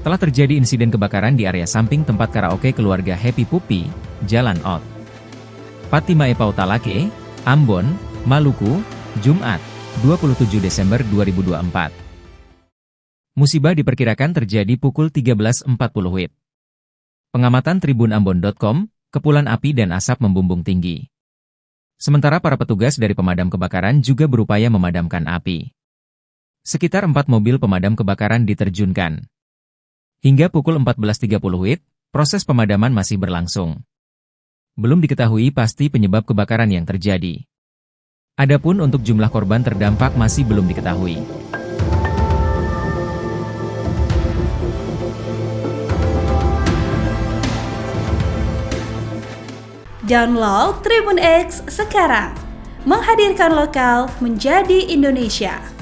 Telah terjadi insiden kebakaran di area samping tempat karaoke keluarga Happy Puppy, Jalan Ot. Patimae Pautalake, Ambon, Maluku, Jumat, 27 Desember 2024. Musibah diperkirakan terjadi pukul 13.40 WIB. Pengamatan tribunambon.com, kepulan api dan asap membumbung tinggi. Sementara para petugas dari pemadam kebakaran juga berupaya memadamkan api. Sekitar 4 mobil pemadam kebakaran diterjunkan. Hingga pukul 14.30 WIB, proses pemadaman masih berlangsung. Belum diketahui pasti penyebab kebakaran yang terjadi. Adapun untuk jumlah korban terdampak masih belum diketahui. Download Tribun X sekarang, menghadirkan lokal menjadi Indonesia.